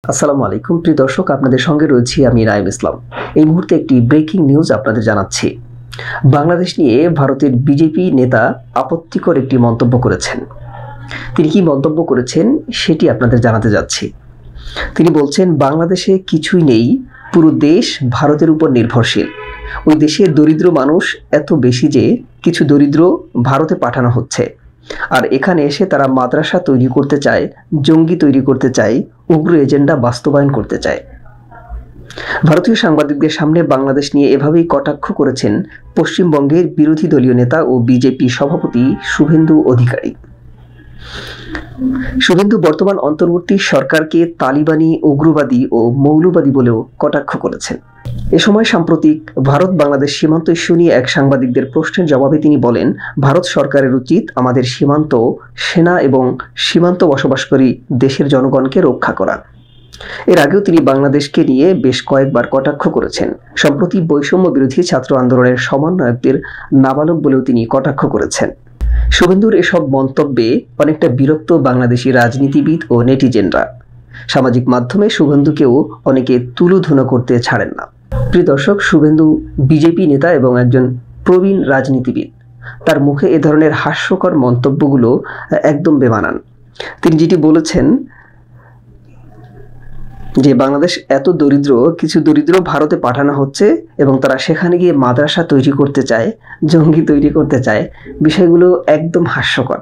আসসালামু আলাইকুম প্রিয় দর্শক, আপনাদের সঙ্গে রয়েছি আমি রাইম ইসলাম। এই মুহূর্তে একটি ব্রেকিং নিউজ আপনাদের জানাচ্ছি। বাংলাদেশ নিয়ে ভারতের বিজেপি নেতা আপত্তিকর একটি মন্তব্য করেছেন। তিনি কি মন্তব্য করেছেন সেটি আপনাদের জানাতে যাচ্ছি। তিনি বলছেন, বাংলাদেশে কিছুই নেই, পুরো দেশ ভারতের উপর নির্ভরশীল। ওই দেশে দরিদ্র মানুষ এত বেশি যে কিছু দরিদ্র ভারতে পাঠানো হচ্ছে, আর এখানে এসে তারা মাদ্রাসা তৈরি করতে চায়, জঙ্গি তৈরি করতে চায়, উগ্র এজেন্ডা বাস্তবায়ন করতে চায়। ভারতীয় সাংবাদিকদের সামনে বাংলাদেশ নিয়ে এভাবেই কটাক্ষ করেছেন পশ্চিমবঙ্গের বিরোধী দলীয় নেতা ও বিজেপি সভাপতি শুভেন্দু অধিকারী। শুভেন্দু বর্তমান অন্তর্বর্তী সরকারকে তালিবানি, উগ্রবাদী ও মৌলবাদী বলেও কটাক্ষ করেছেন। এ সময় সাম্প্রতিক ভারত বাংলাদেশ সীমান্ত ইস্যু নিয়ে এক সাংবাদিকদের প্রশ্নের জবাবে তিনি বলেন, ভারত সরকারের উচিত আমাদের সীমান্ত, সেনা এবং সীমান্ত বসবাসকারী দেশের জনগণকে রক্ষা করা। এর আগেও তিনি বাংলাদেশকে নিয়ে বেশ কয়েকবার কটাক্ষ করেছেন। সম্প্রতি বৈষম্য বিরোধী ছাত্র আন্দোলনের সমন্বয়কদের নাবালক বলেও তিনি কটাক্ষ করেছেন। শুভেন্দুর এসব মন্তব্যে অনেকটা বিরক্ত বাংলাদেশি রাজনীতিবিদ ও নেটিজেনরা। সামাজিক মাধ্যমে শুভেন্দুকেও অনেকে তুলোধুনো করতে ছাড়েন না। প্রিয় দর্শক, শুভেন্দু বিজেপি নেতা এবং একজন প্রবীণ রাজনীতিবিদ। তার মুখে এ ধরনের হাস্যকর মন্তব্যগুলো একদম বেমানান। তিনি যেটি বলেছেন যে বাংলাদেশ এত দরিদ্র, কিছু দরিদ্র ভারতে পাঠানো হচ্ছে এবং তারা সেখানে গিয়ে মাদ্রাসা তৈরি করতে চায়, জঙ্গি তৈরি করতে চায়, বিষয়গুলো একদম হাস্যকর।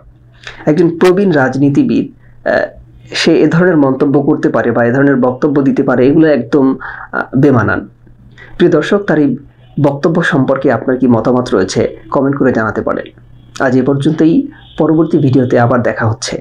একজন প্রবীণ রাজনীতিবিদ সে এ ধরনের মন্তব্য করতে পারে বা এ ধরনের বক্তব্য দিতে পারে, এগুলো একদম বেমানান। প্রিয় দর্শক, তার এই বক্তব্য সম্পর্কে আপনার কি মতামত রয়েছে কমেন্ট করে জানাতে পারেন। আজ এ পর্যন্তই, পরবর্তী ভিডিওতে আবার দেখা হচ্ছে।